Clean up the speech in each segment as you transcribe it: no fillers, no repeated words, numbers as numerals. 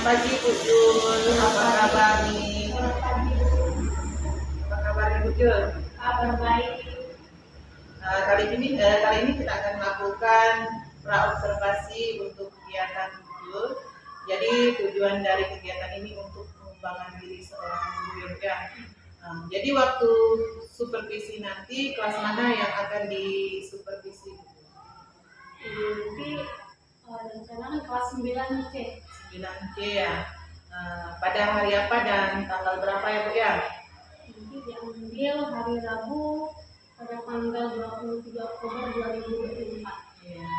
pagi Bu Jul, apa kabar nih? Selamat pagi. Apa kabar nih Bu Jul? Kabar baik. Kali ini kita akan melakukan praobservasi untuk kegiatan Bu Jul. Jadi tujuan dari kegiatan ini untuk mengembangkan diri seorang guru ya. Jadi waktu supervisi nanti kelas mana yang akan disupervisi? Nanti rencana kan kelas 9C. 9C ya. Pada hari apa dan tanggal berapa ya Bu ya? Nanti diambil hari Rabu pada tanggal 23 Oktober 2024. Ya.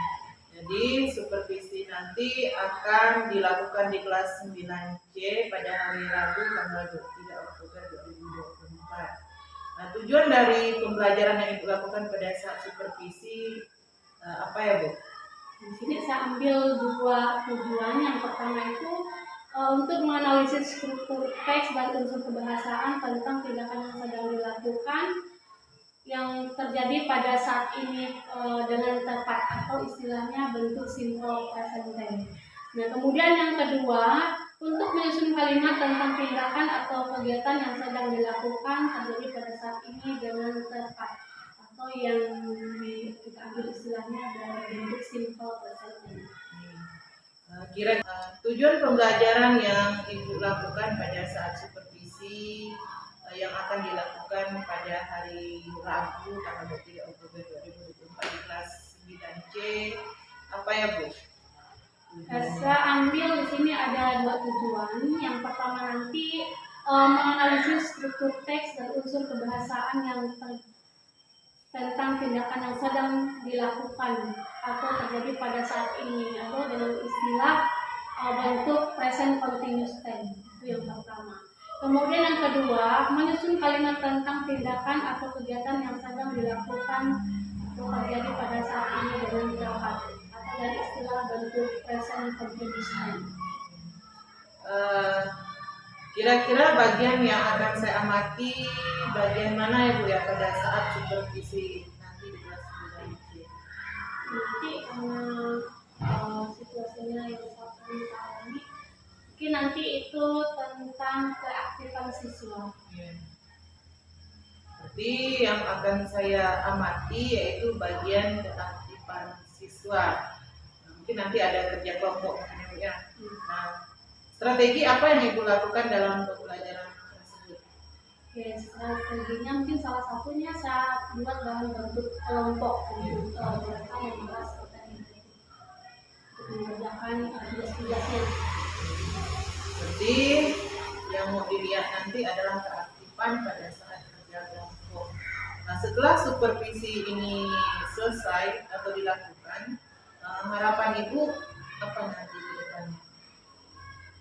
Jadi supervisi nanti akan dilakukan di kelas 9C pada hari Rabu tanggal 23 Oktober 2024. Nah, tujuan dari pembelajaran yang dilakukan pada saat supervisi apa ya Bu? Di sini saya ambil dua tujuan. Yang pertama itu untuk menganalisis struktur teks dan unsur kebahasaan tentang tindakan yang sedang dilakukan yang terjadi pada saat ini dengan tepat atau istilahnya bentuk simple present tense. Nah, kemudian yang kedua untuk menyusun kalimat tentang tindakan atau kegiatan yang sedang dilakukan terjadi pada saat ini dengan tepat atau yang kita ambil istilahnya dari bentuk simple present tense. Tujuan pembelajaran yang Ibu lakukan pada saat supervisi yang akan dilakukan pada hari Rabu tanggal 23 Oktober 2024 di kelas 9C apa ya Bu? Saya ambil di sini ada dua tujuan. Yang pertama nanti menganalisis struktur teks dan unsur kebahasaan yang tentang tindakan yang sedang dilakukan atau terjadi pada saat ini atau dengan istilah bentuk present continuous tense. Itu yang pertama. Kemudian yang kedua, menyusun kalimat tentang tindakan atau kegiatan yang sedang dilakukan atau terjadi pada saat ini dengan tepat atau dengan istilah bentuk present continuous tense. Kira-kira bagian yang akan saya amati bagian mana ya Bu ya pada saat supervisi nanti di kelas 9C? Nanti situasinya yang saat ini mungkin nanti itu tentang keaktifan siswa. Jadi yang akan saya amati yaitu bagian keaktifan siswa. Mungkin nanti ada kerja kelompok ya. Nah, strategi apa yang Ibu lakukan dalam pembelajaran tersebut? Oke, strateginya mungkin salah satunya saya buat dalam bentuk kelompok untuk mereka yang merasa untuk mengerjakan tugas-tugasnya. Jadi yang mau dilihat nanti adalah keaktifan pada saat kerja kelompok. Nah, setelah supervisi ini selesai atau dilakukan, harapan Ibu apa nanti ke depannya?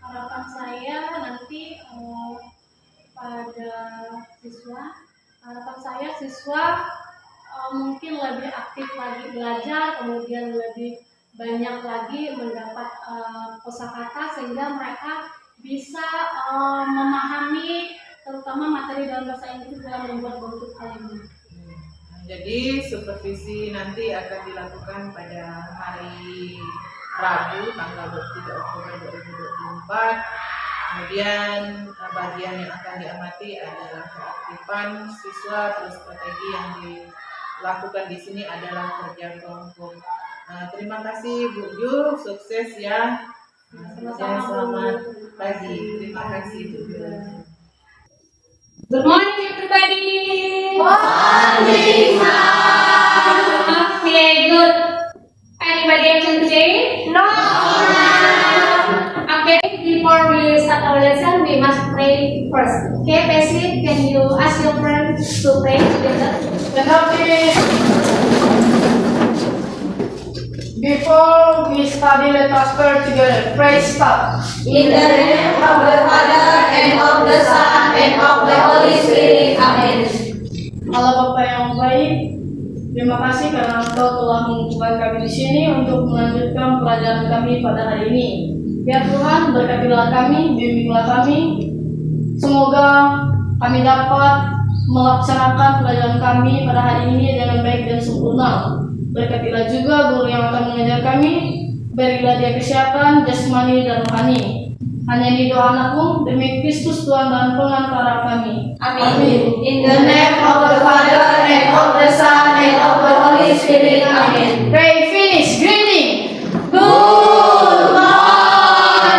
Harapan saya nanti pada siswa mungkin lebih aktif lagi belajar, kemudian lebih banyak lagi mendapat kosakata sehingga mereka bisa memahami terutama materi dalam bahasa Inggris dalam membuat bentuk kalimat. Jadi supervisi nanti akan dilakukan pada hari Rabu tanggal 23 Oktober 2024. Kemudian bagian yang akan diamati adalah keaktifan siswa, terus strategi yang dilakukan di sini adalah kerja kelompok. Terima kasih Bu Jul, sukses ya. Selamat pagi. Terima kasih Bu Jul. Good morning everybody. Morning, ma'am. Okay, good. Anybody absent today? No, ma'am. Okay, before we start our lesson, we must pray first. Okay, Bessie, can you ask your friends to pray together? Before we study, let us pray together. Praise God. In the name of the Father, and of the Son, and of the Holy Spirit. Amen. Allah Bapa yang baik, terima kasih karena Engkau telah mengumpulkan kami di sini untuk melanjutkan pelajaran kami pada hari ini. Ya Tuhan, berkatilah kami, bimbinglah kami. Semoga kami dapat melaksanakan pelajaran kami pada hari ini dengan baik dan sempurna. Berkatilah juga guru yang akan mengajar kami. Berilah dia kesehatan, jasmani dan rohani. Hanya di doa anakmu demi Kristus Tuhan dan pengantara kami. Amin. In the name of the Father and of the Son and of the Holy Spirit. Amen. Pray finish. Greeting. Good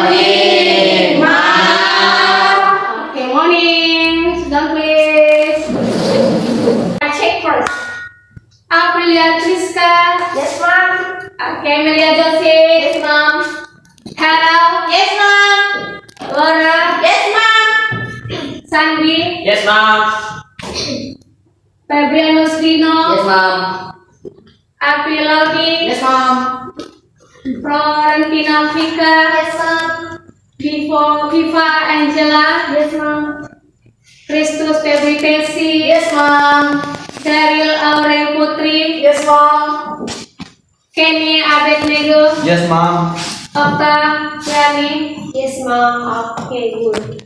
morning, Mom. Okay, morning. Sit down, please. I check first. Aprilia Triska. Yes, Mom. Okay, Melia Joseph. Yes, Mom. Carol. Yes, Mom. Laura. Yes, Mom. Sandy. Yes, Mom. Fabriano Srino. Mom. Api Laudi. Yes, Mom. Florentina Vika. Yes, Mom. Viva Angela. Yes, Mom. Kristus Febri Tesi. Yes, Mom. Cheryl Aurel Putri. Yes, Mom. Kenny Abednego. Yes, Mom. Okta Yani. Yes, Mom. Okay, good.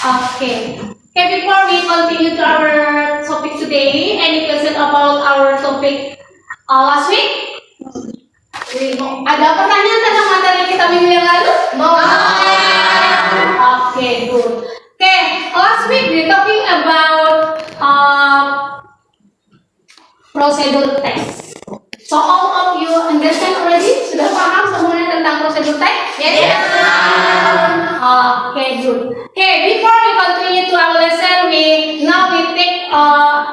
Okay. Okay, before we continue to our topic today, any question about our topic last week? Ada pertanyaan tentang materi kita minggu yang lalu? No. Okay, good. Okay, last week we talking about procedure text. So all of you understand already? Sudah paham semuanya tentang prosedur text? Yes, Okay, good. Okay, before we continue to our lesson, now we take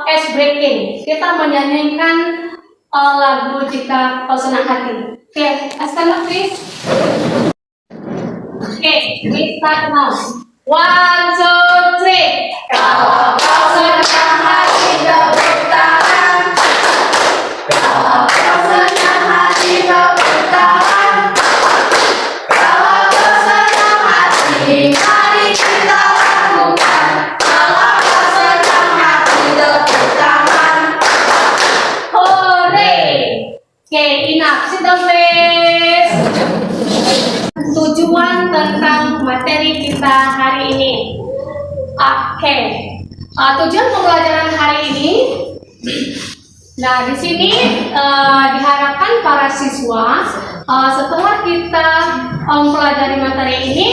ice breaking. Kita menyanyikan lagu Jika Kau Senang Hati. Okay, stand up please. Okay, we start now. 1, 2, 3. Kalau kau senang hati tepuk tangan. Kalau kau senang hati tepuk tangan. Kalau kau senang hati, mari kita lakukan. Kalau kau senang hati tepuk tangan. Hore. Okay, enough. Sit down please. Tujuan tentang materi kita hari ini. Oke. Tujuan pembelajaran hari ini. Nah, di sini diharapkan para siswa setelah kita mempelajari materi ini,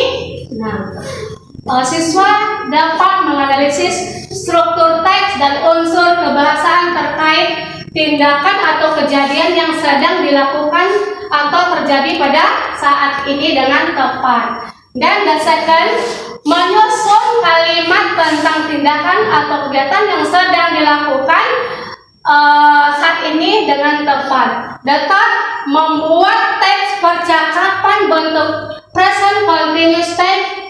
siswa dapat menganalisis struktur teks dan unsur kebahasaan terkait tindakan atau kejadian yang sedang dilakukan atau terjadi pada saat ini dengan tepat. Dan the second, menyusun kalimat tentang tindakan atau kegiatan yang sedang dilakukan saat ini dengan tepat. The third, membuat teks percakapan bentuk present continuous tense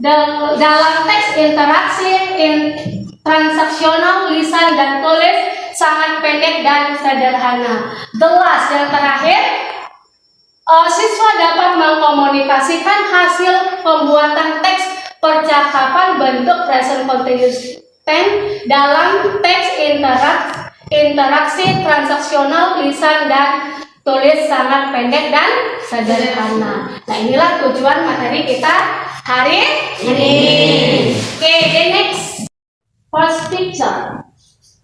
dalam teks interaksi transaksional lisan dan tulis sangat pendek dan sederhana. The last, yang terakhir, siswa dapat mengkomunikasikan hasil pembuatan teks percakapan bentuk present continuous tense dalam teks interaksi transaksional lisan dan tulis sangat pendek dan sederhana. Nah, inilah tujuan materi kita hari ini. Okay, the next first picture,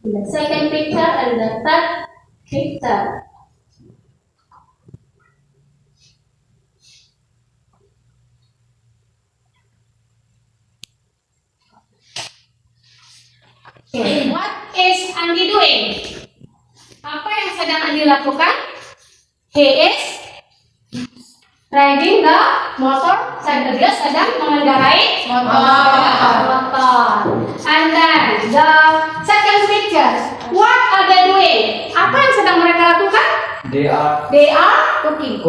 the second picture, and the third picture. Okay, what is Andi doing? Apa yang sedang Andi lakukan? He is riding the motor. Dia sedang mengendarai motor. And then the second picture, what are they doing? Apa yang sedang mereka lakukan? They are cooking.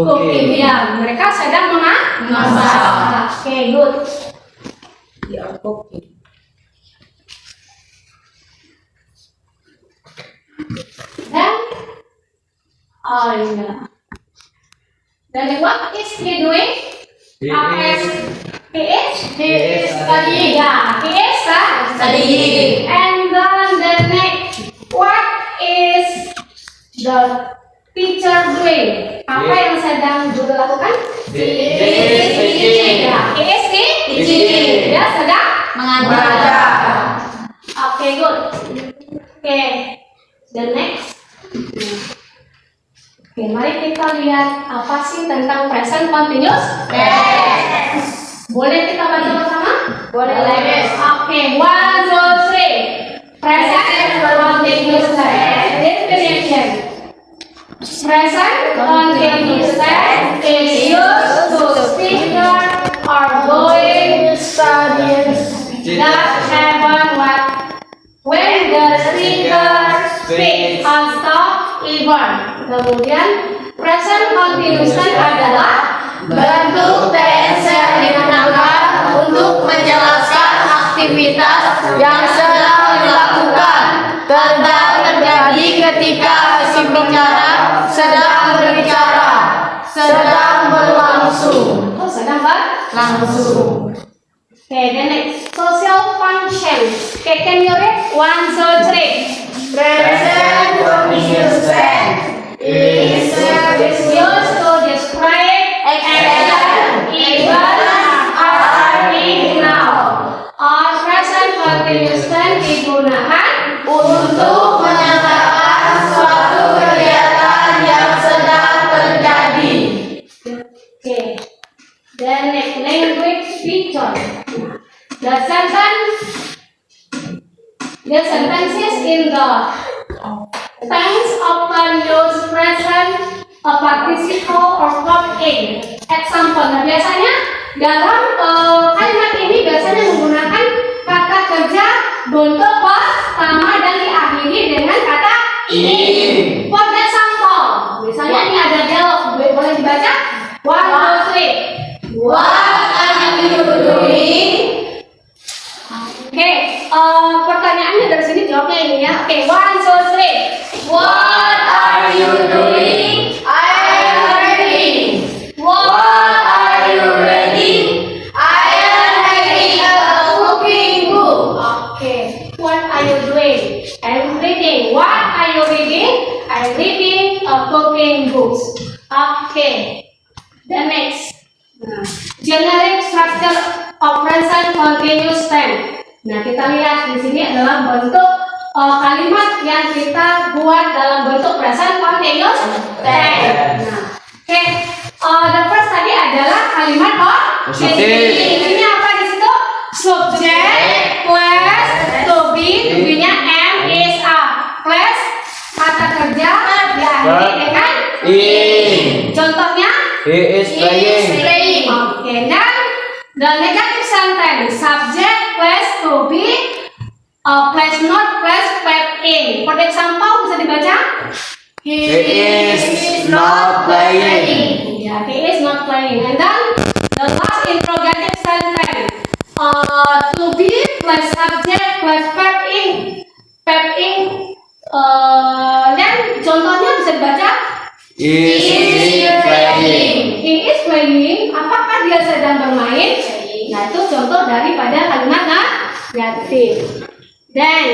Ya, mereka sedang memasak. Okay, good. They are cooking. Then, then what is he doing? He is studying. Yeah, he is Studying. And then the next, what is the teacher doing? Apa yang sedang guru lakukan? Teaching. Ya, he is Teaching. Dia sedang Mengajar. Okay, good. Okay, the next. Oke, mari kita lihat apa sih tentang present continuous tense. Boleh kita baca bersama? Boleh. Oke, 1, 2, 3. Present continuous tense. Definition. Present continuous tense is used to speaker or going Studies. that happen when the speaker speak unstop even. Kemudian present continuous tense adalah Bentuk tense yang digunakan untuk menjelaskan aktivitas yang sedang dilakukan sedang terjadi ketika si pembicara sedang berbicara, sedang berlangsung. oh, sedang Langsung. Okay, the next social functions. Okay, can you read 1, 2, 3? Present continuous tense is Used to describe action, events happening now. Or present continuous tense digunakan untuk menyatakan suatu kegiatan yang sedang terjadi. Okay. The next language feature. The sentences in the tense often use present participle or verb in. Example. Nah, biasanya dalam kalimat ini biasanya menggunakan kata kerja bentuk pertama dan diakhiri dengan kata in. For example, misalnya ini ada dialog, boleh dibaca? 1, 2, 3. What are you doing? Oke, pertanyaannya dari sini jawabnya ini ya. Oke, 1, 2, 3. What are you doing? I am reading. What are you reading? I am reading a cooking book. Oke, what are you doing? I'm reading. What are you reading? I'm reading a cooking book. Oke, the next. Nah, generic structure of present continuous tense. Nah, kita lihat di sini adalah bentuk kalimat yang kita buat dalam bentuk present continuous tense. Nah, oke, the first tadi adalah kalimat Positif. Ini apa di situ? Subjek plus to be-nya am is are plus kata kerja diakhiri dengan In. contohnya He is playing. oke, dan the negative sentence subject plus to be plus not plus verb in. For example bisa dibaca? He is not playing. Ya, he is not playing. And then the last interrogative sentence to be plus subject plus verb in. Verb in. Dan contohnya bisa dibaca? Is he playing? He is playing. Apakah dia sedang bermain? Nah, itu contoh daripada kalimat negatif. Dan,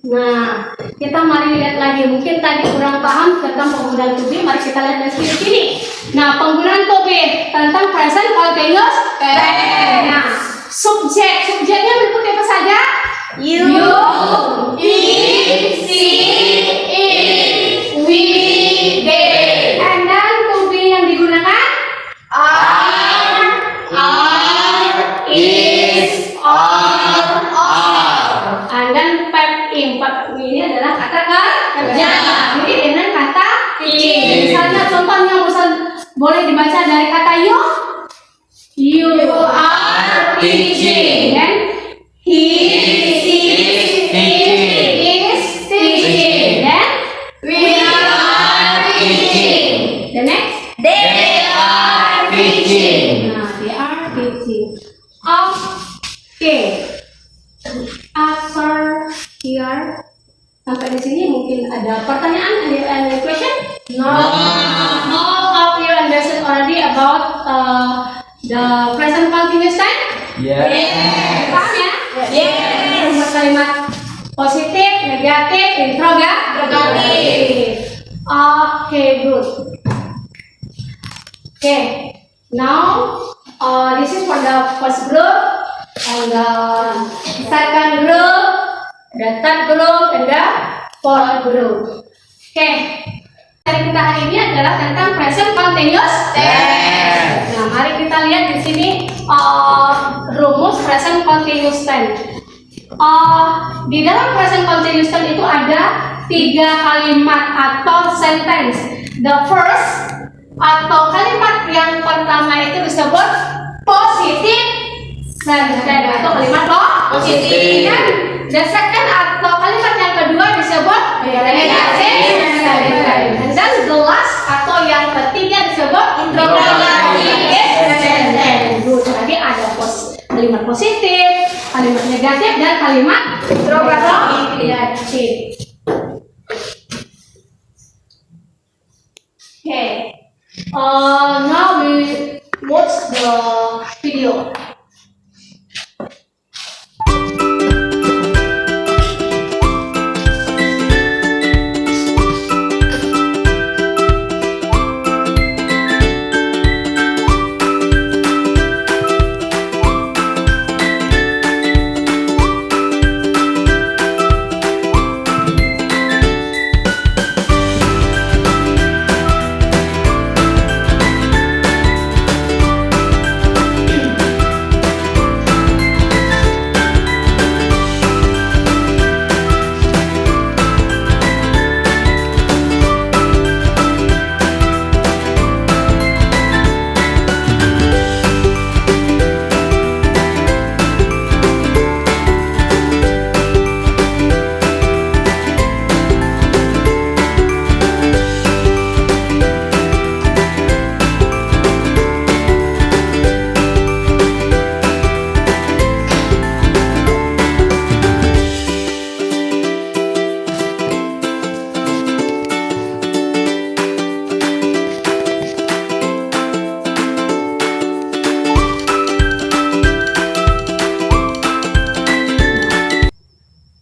nah, kita mari lihat lagi. Mungkin tadi kurang paham tentang penggunaan to be. Mari kita lihat dari sini. Nah, penggunaan to be tentang present continuous tense. Nah, subjeknya bentuk apa saja? You, he, she, it, we, they. And then to be yang digunakan? Are, is, are. And then verb in. Verb ini adalah kata kerja. Jadi dengan kata in. Misalnya contohnya boleh dibaca dari kata you. You are teaching. Dan he is teaching. Dan We are teaching. the next. They are teaching. Nah, they are teaching. Oke. After here sampai di sini mungkin ada pertanyaan, ada question? No. All of you understand already about the present continuous tense? Yes. Paham ya? Yes. Kalimat positif, negatif, interrogatif. Oke, good. Okay, now this is for the first group, and the second group, the third group, and the fourth group. Okay, materi kita hari ini adalah tentang present continuous tense. Nah, mari kita lihat di sini rumus present continuous tense. Di dalam present continuous tense itu ada 3 kalimat atau sentence. The first atau kalimat yang pertama itu disebut positive sentence atau kalimat positif. Dan the second atau kalimat yang kedua disebut negative sentence. Dan the last atau yang ketiga disebut interrogative sentence. Jadi ada kalimat positif, kalimat negatif, dan kalimat interrogatif. Okay. Now we watch the video.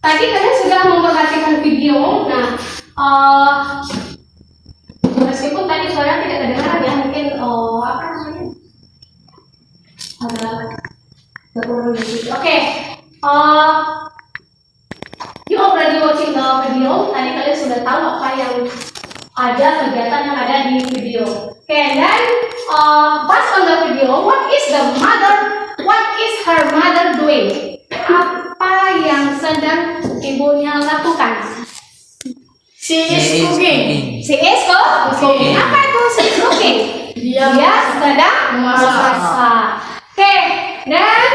Tadi kalian sudah memperhatikan video. Nah, meskipun tadi suara tidak kedengaran ya, mungkin apa namanya? Ada kurang sedikit. Oke. You already watching the video. Tadi kalian sudah tahu apa yang ada, kegiatan yang ada di video. Oke, dan based on the video, what is her mother doing? Apa yang sedang ibunya lakukan? She is cooking. She is cooking. Apa itu she is cooking? Dia sedang memasak. Oke, dan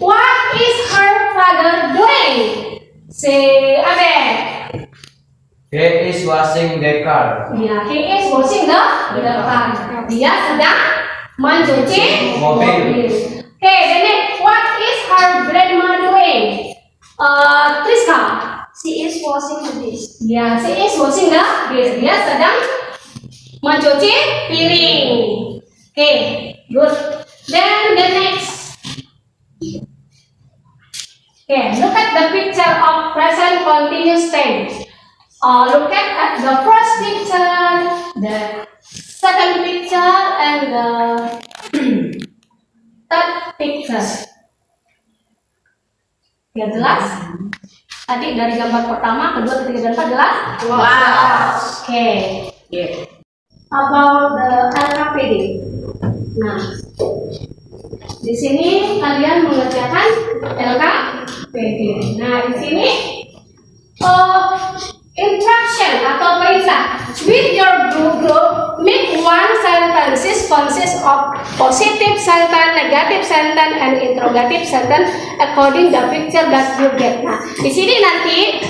what is her father doing? Si Abed. He is washing the car. Ya, he is washing the car. Dia sedang mencuci mobil. Oke, then what is her grandma doing? Triska. She is washing the dish. Ya, she is washing the dish. Dia sedang mencuci piring. Oke, good. Then the next. Okay, look at the picture of present continuous tense. Look at the first picture, the second picture, and the third picture. Ya, jelas? Tadi dari gambar pertama, kedua, ketiga, dan empat jelas? Wow. Oke. Yeah. About the LKPD. Nah, di sini kalian mengerjakan LKPD. Nah, di sini instruction atau perintah. With your group, make one sentences consist of positive sentence, negative sentence, and interrogative sentence according the picture that you get. Nah, di sini nanti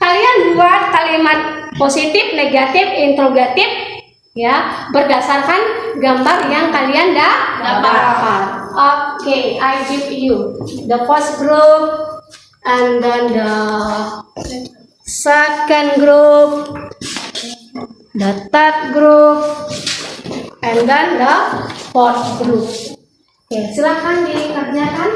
kalian buat kalimat positif, negatif, interrogatif, ya, berdasarkan gambar yang kalian dapatkan. Okay, I give you the first group, and then the second group, the third group, and then the fourth group. Oke, silakan dikerjakan.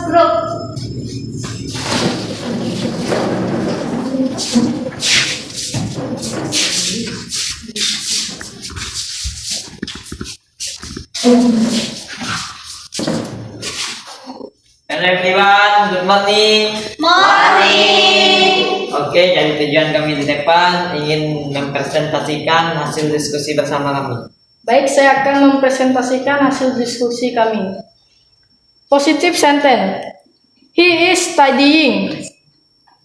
group. Hello everyone, good morning. Morning. Oke, jadi tujuan kami di depan ingin mempresentasikan hasil diskusi bersama kami. Baik, saya akan mempresentasikan hasil diskusi kami. Positive sentence. He is studying.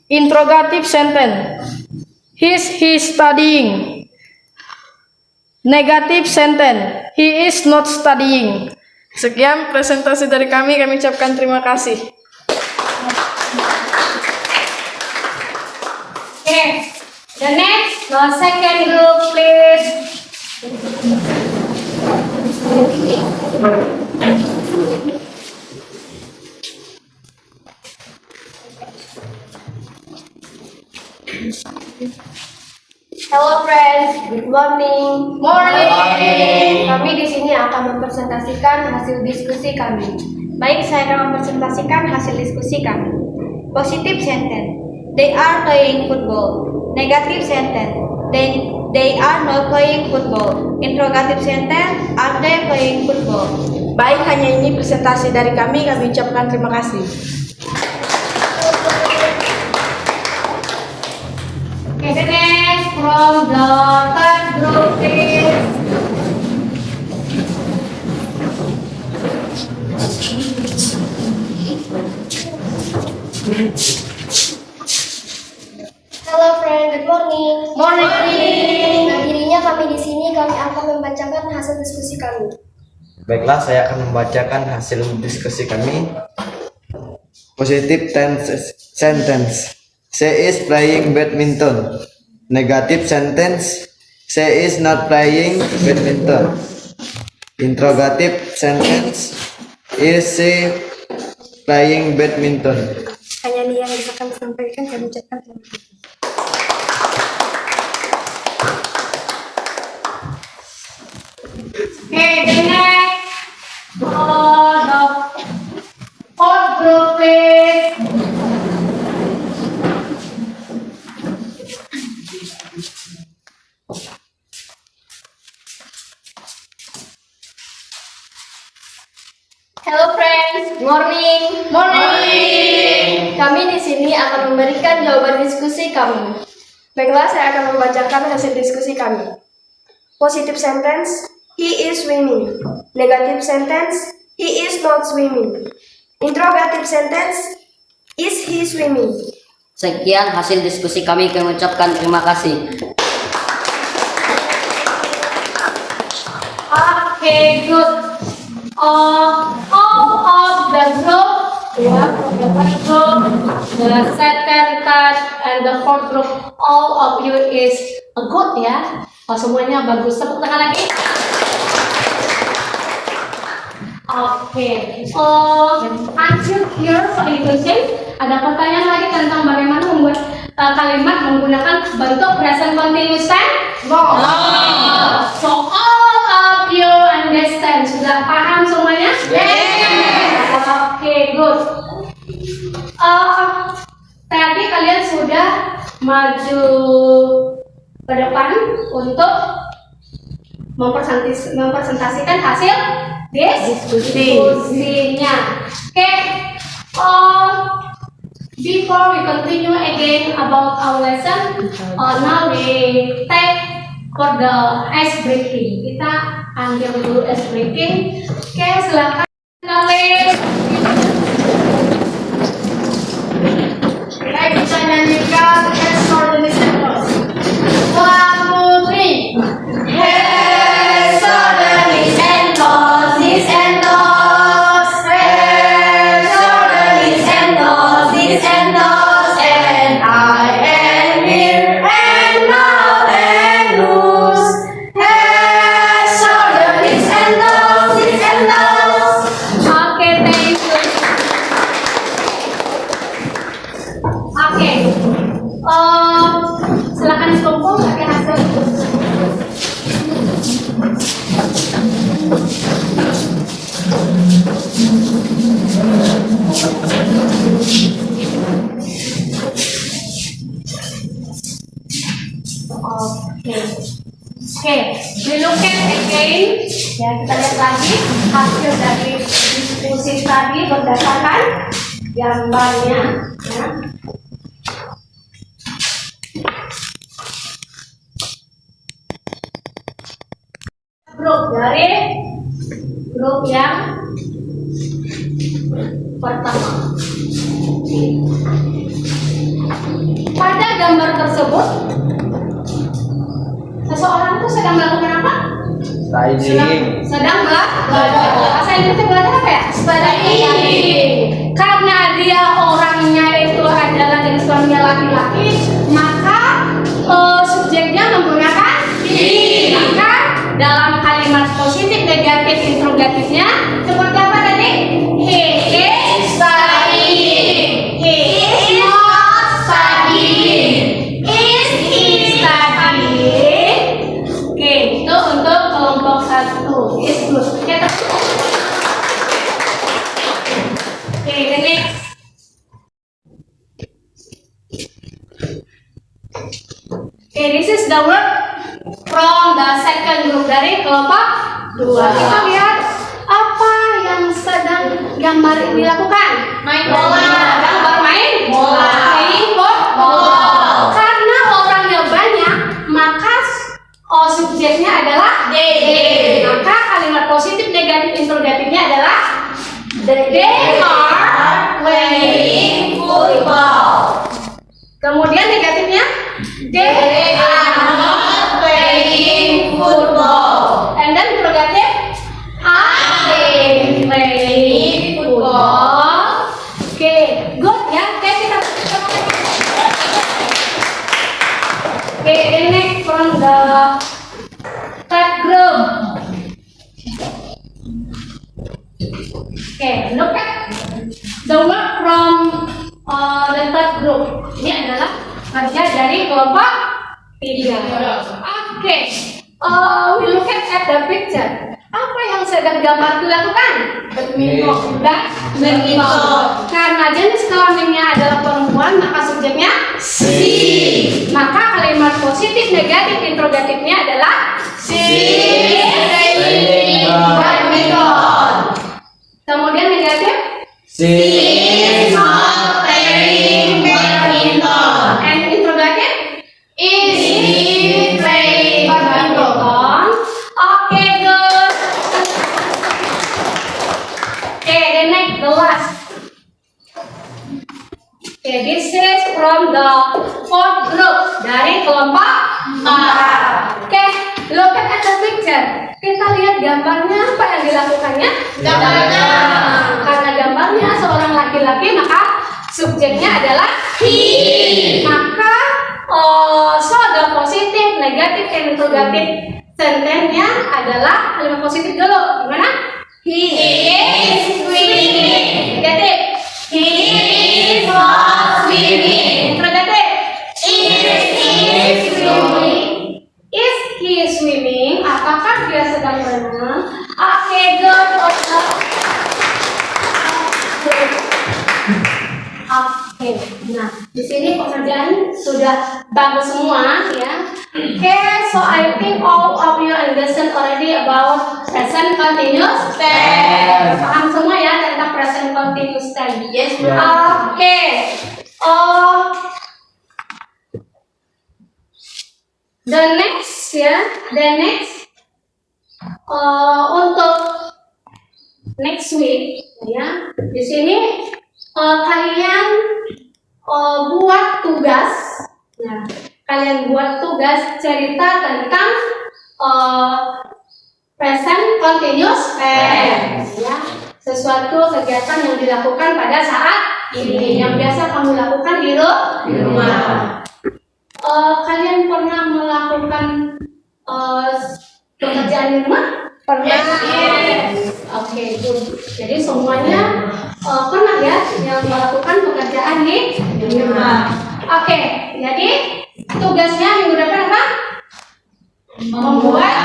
Interrogative sentence. He studying. Negative sentence. He is not studying. Sekian presentasi dari kami ucapkan terima kasih. Okay, the next, the second group, please. Hello friends, good morning. Kami di sini akan mempresentasikan hasil diskusi kami. Baik, saya akan mempresentasikan hasil diskusi kami. Positive sentence. They are playing football. Negative sentence. They are not playing football. Interrogative sentence. Are they playing football? Baik, hanya ini presentasi dari kami ucapkan terima kasih. Okay, the next from the third group, please. Hello friend, good morning. Akhirnya kami di sini akan membacakan hasil diskusi kami. Baiklah, saya akan membacakan hasil diskusi kami. Positive sentence. She is playing badminton. Negative sentence. She is not playing badminton. Interrogative sentence. Is she playing badminton? Hanya ini yang bisa kami sampaikan, kami ucapkan terima kasih. Okay, the next, the fourth group, please. Hello friends, morning. Kami di sini akan memberikan jawaban diskusi kami. Baiklah, saya akan membacakan hasil diskusi kami. Positive sentence, he is swimming. Negative sentence, he is not swimming. Interrogative sentence, is he swimming? Sekian hasil diskusi kami mengucapkan terima kasih. Okay, good. All of the group, from the first group, the second, third, and the fourth group, all of you is good ya. Semuanya bagus. Tepuk tangan lagi. Okay. Until here for education, ada pertanyaan lagi tentang bagaimana membuat kalimat menggunakan bentuk present continuous tense? No. So all of you understand, sudah paham semuanya? Yes. Okay, good. Tadi kalian sudah maju ke depan untuk mempresentasikan hasil diskusinya. Okay. Before we continue again about our lesson, now we take for the ice breaking. Kita ambil dulu ice breaking. Oke, silakan nulis. Baik, kita nyanyikan Extraordinary. 1, 2, 3. Extraordinary and Moses and those. Extraordinary and Moses and those. And I am here and now and loose. Extraordinary and Moses and those. Oke, we look at again. Ya, kita lihat lagi hasil dari diskusi tadi berdasarkan gambarnya. Ya. Grup dari grup yang pertama. Pada gambar tersebut, seseorang itu sedang melakukan apa? Studying. Sedang belajar. Bahasa Inggrisnya belajar apa ya? Studying. Karena dia orangnya itu adalah jenis kelaminnya laki-laki, maka subjeknya menggunakan he. Maka dalam kalimat positif, negatif, interrogatifnya seperti apa tadi? He is studying. He is not studying. Is he studying? Oke, itu untuk kelompok 1. Is good. Oke, the next. Okay, this is the word from the second group dari kelompok 2. Kita lihat apa yang sedang gambar ini dilakukan. Main bola. Sedang bermain bola. Playing football. Karena orangnya banyak, maka subjeknya adalah they. Maka kalimat positif, negatif, interrogatifnya adalah they are playing football. Kemudian negatifnya they are not playing football. And then interrogatif are they playing football? Oke, good ya. Oke, kita oke, the next from the third group. Oke, look at the work from the third group. Ini adalah kerja dari kelompok 3. Oke, we look at the picture. Apa yang sedang gambar dilakukan? Badminton. Karena jenis kelaminnya adalah perempuan, maka subjeknya she. Maka kalimat positif, negatif, interrogatifnya adalah she playing badminton. Kemudian negatif She is not playing badminton. And interrogative is he playing badminton? Okay, good. Okay, the next, the last. Okay, this is from the fourth group dari kelompok 4. Okay, look at the picture. Kita lihat gambarnya, apa yang dilakukannya? Gambarnya. Karena gambarnya seorang laki-laki, maka subjeknya adalah he. Maka so the positif, negatif, and interrogatif sentence-nya adalah kalimat positif dulu. Gimana? He is swimming. Negatif. He is not swimming. Interrogatif. Is he swimming? Is he swimming? Apakah dia sedang berenang? Oke, good. Oke, nah di sini pekerjaan sudah bagus semua ya. Oke, so I think all of you understand already about present continuous tense. Paham semua ya tentang present continuous tense? Yes, Oke. The next ya, untuk next week ya. Di sini kalian buat tugas ya. Kalian buat tugas cerita tentang present continuous tense ya. Sesuatu kegiatan yang dilakukan pada saat ini yang biasa kamu lakukan di rumah. Kalian pernah melakukan pekerjaan di rumah? Pernah? Yes. Oke, good. Jadi semuanya pernah ya yang melakukan pekerjaan di rumah. Oke, jadi tugasnya minggu depan apa? Membuat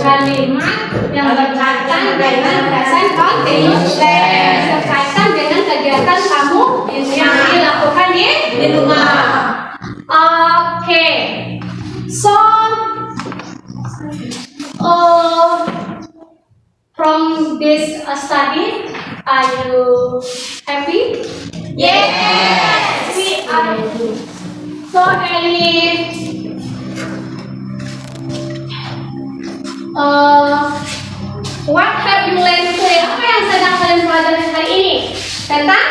kalimat yang berkaitan dengan present continuous tense, berkaitan dengan kegiatan kamu yang dilakukan di rumah. Okay, so study? Are you happy? Yes, we are. So what have you learned today? Apa yang sedang kalian pelajari hari ini? Tentang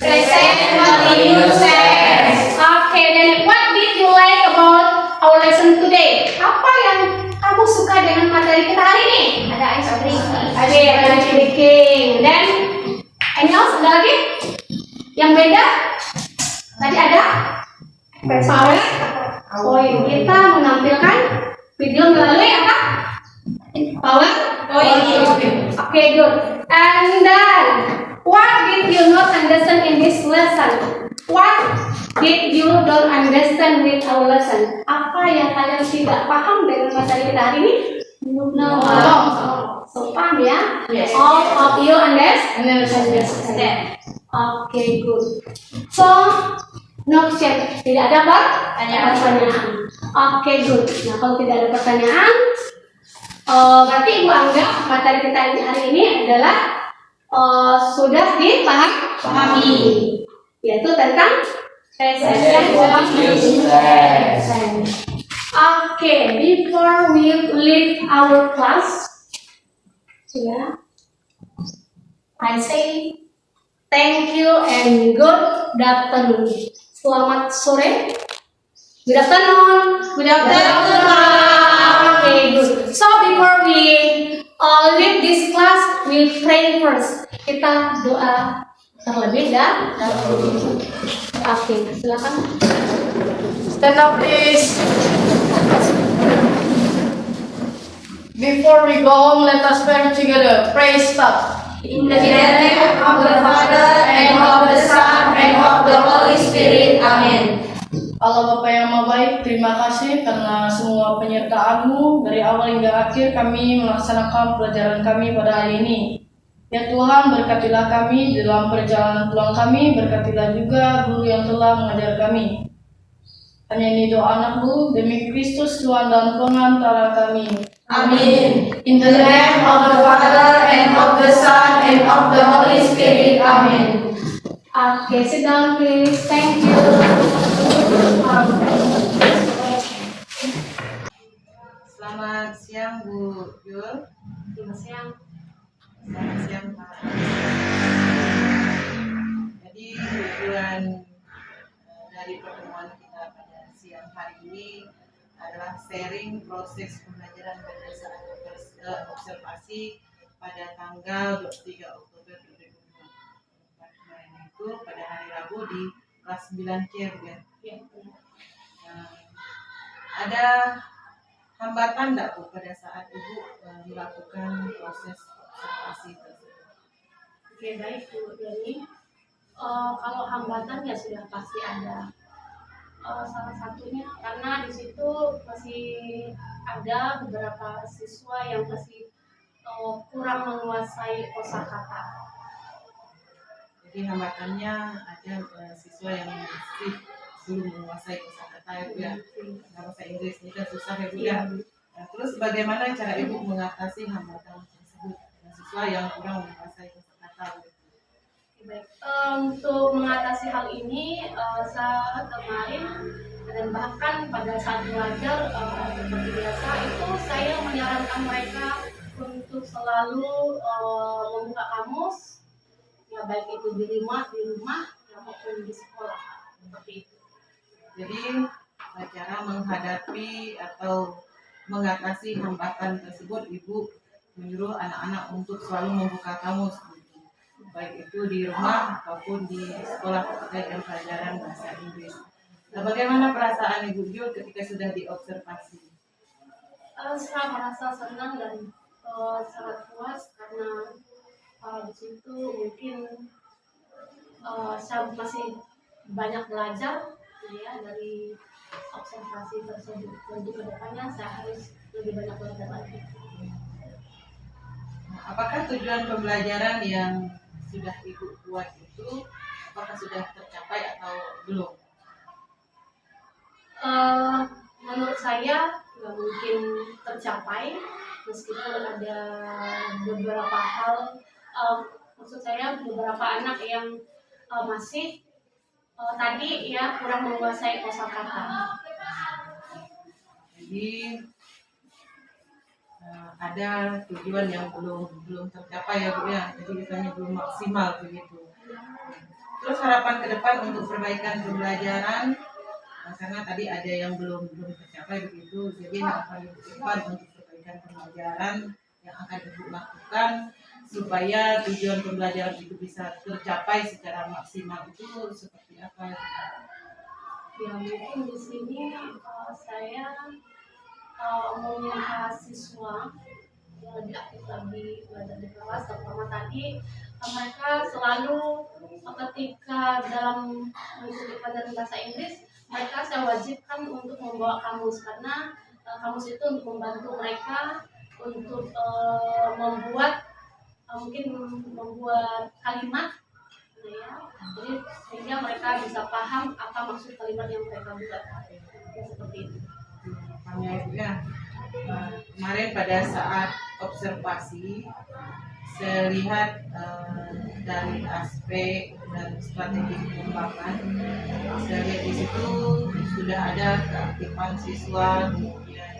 present continuous tense. Okay, then what did you like about our lesson today? Apa yang kamu suka dengan materi kita hari ini? Ada ice cream. Oke, ada speaking. Dan any else? Ada lagi? Yang beda? Tadi ada? Power. Point. Kita menampilkan video melalui apa? PowerPoint. Okay, good. And then, what did you not understand in this lesson? What did you don't understand with our lesson? Apa yang kalian tidak paham dengan materi kita hari ini? No. So paham ya? Yes. All of you understand? Understand. Okay, good. So, no question. Tidak ada pertanyaan. Okay, good. Nah, kalau tidak ada pertanyaan, berarti Ibu anggap materi kita hari ini adalah sudah dipahami, yaitu tentang present continuous tense. Okay, before we leave our class, I say thank you and good afternoon. Selamat sore. Good afternoon. Good afternoon. Okay, good. So before we leave this class, we pray first. Kita doa terlebih dahulu. Oke, silakan. Stand up, please. Before we go home, let us pray together. Pray start. In the name of the Father, and of the Son, and of the Holy Spirit. Amen. Allah Bapa yang Maha Baik, terima kasih karena semua penyertaan-Mu dari awal hingga akhir kami melaksanakan pelajaran kami pada hari ini. Ya Tuhan, berkatilah kami dalam perjalanan pulang kami, berkatilah juga guru yang telah mengajar kami. Hanya ini doa anak-Mu, demi Kristus Tuhan dan pengantara kami. Amin. In the name of the Father, and of the Son, and of the Holy Spirit. Amen. Okay, sit down please. Thank you. Selamat siang Bu Yul. Selamat siang. Selamat siang Pak. Jadi tujuan dari pertemuan kita pada siang hari ini adalah sharing proses pembelajaran berdasarkan observasi pada tanggal 23 Oktober 2024 kemarin itu pada hari Rabu di kelas 9C ya. Ada hambatan enggak Bu pada saat Ibu melakukan proses observasi tersebut? Oke, baik Bu Deni. Kalau hambatan ya sudah pasti ada. Salah satunya karena di situ masih ada beberapa siswa yang masih kurang menguasai kosakata. Jadi hambatannya ada siswa yang masih belum menguasai kosakata ya Bu ya. Bahasa Inggris ini kan susah ya Bu ya. Nah, terus bagaimana cara Ibu mengatasi hambatan tersebut dengan siswa yang kurang menguasai kosakata? Baik, untuk mengatasi hal ini saat kemarin dan bahkan pada saat belajar seperti biasa itu saya menyarankan mereka untuk selalu membuka kamus, ya baik itu di rumah maupun di sekolah seperti itu. Jadi cara menghadapi atau mengatasi hambatan tersebut, Ibu menyuruh anak-anak untuk selalu membuka kamus, baik itu di rumah ataupun di sekolah terkait dengan pelajaran bahasa Inggris. Nah, bagaimana perasaan Ibu Yul ketika sudah diobservasi? Saya merasa senang dan sangat puas karena di situ mungkin saya masih banyak belajar ya dari observasi tersebut. Untuk kedepannya saya harus lebih banyak belajar lagi. Nah, apakah tujuan pembelajaran yang sudah Ibu buat itu apakah sudah tercapai atau belum? Menurut saya nggak mungkin tercapai meskipun ada beberapa hal maksud saya beberapa anak yang masih tadi ya kurang menguasai kosakata. Jadi ada tujuan yang belum tercapai ya Bu ya, jadi misalnya belum maksimal begitu. Terus harapan ke depan untuk perbaikan pembelajaran, karena tadi ada yang belum tercapai begitu, jadi harapan ke depan untuk perbaikan pembelajaran yang akan Ibu lakukan supaya tujuan pembelajaran itu bisa tercapai secara maksimal itu seperti apa? Ya mungkin di sini saya meminta siswa yang lebih aktif lagi belajar di kelas, terutama tadi mereka selalu ketika dalam mengikuti pelajaran bahasa Inggris mereka saya wajibkan untuk membawa kamus, karena kamus itu untuk membantu mereka untuk membuat mungkin membuat kalimat, ya. Jadi sehingga mereka bisa paham apa maksud kalimat yang mereka buat, ya, seperti itu. Ya, kemarin pada saat observasi saya lihat dari aspek dan strategi pengembangan, saya lihat di situ sudah ada keaktifan siswa, kemudian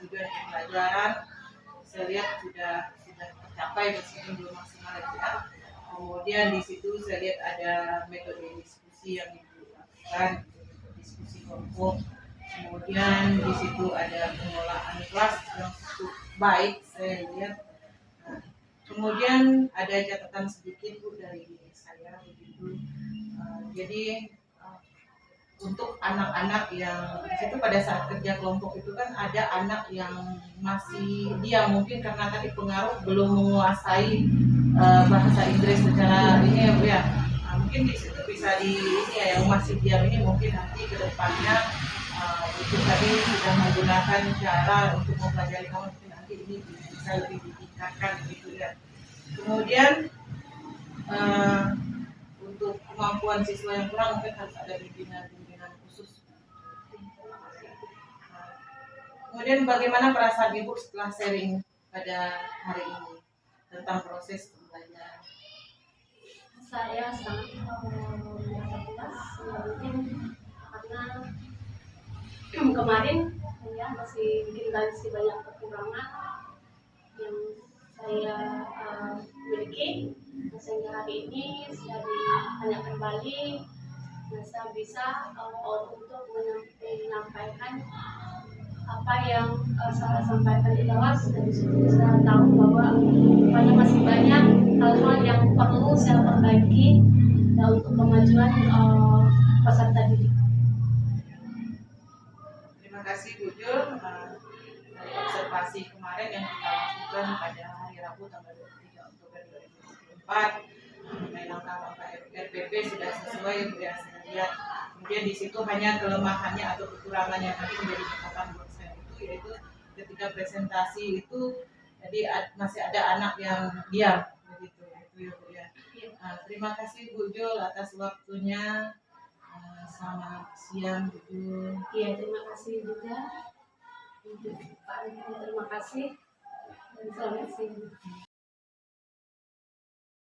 tujuan pembelajaran saya lihat sudah tercapai meskipun belum maksimal ya. Kemudian di situ saya lihat ada metode diskusi yang dilakukan, diskusi kelompok. Kemudian di situ ada pengelolaan kelas yang cukup baik saya lihat. Kemudian ada catatan sedikit Bu dari saya begitu. Jadi untuk anak-anak yang di situ pada saat kerja kelompok itu kan ada anak yang masih dia mungkin karena tadi pengaruh belum menguasai bahasa Inggris secara ini ya Bu ya. Mungkin di situ bisa di ini ya, yang masih diam ini mungkin nanti ke depannya itu tadi sudah menggunakan cara untuk mempelajari kamu, nanti ini bisa lebih ditingkatkan gitu ya. Kemudian untuk kemampuan siswa yang kurang mungkin harus ada bimbingan khusus. Kemudian bagaimana perasaan Ibu setelah sharing pada hari ini tentang proses pembelajaran? Saya sangat merasa puas, mungkin karena kemarin ya masih banyak kekurangan yang saya miliki, sehingga hari ini saya ditanyakan kembali, saya bisa untuk menyampaikan apa yang saya sampaikan di kelas, dan saya tahu bahwa masih banyak hal-hal yang perlu saya perbaiki untuk kemajuan peserta didik. Terima kasih Bu Jul dari observasi kemarin yang kita lakukan pada hari Rabu tanggal 23 Oktober 2024 mengenai langkah-langkah RPP sudah sesuai Bu ya, saya lihat. Kemudian di situ hanya kelemahannya atau kekurangannya tadi menjadi catatan buat saya itu, yaitu ketika presentasi itu jadi masih ada anak yang diam begitu itu ya Bu ya. Terima kasih Bu Jul atas waktunya. Selamat siang Bu Jul. Iya, terima kasih juga. Terima kasih.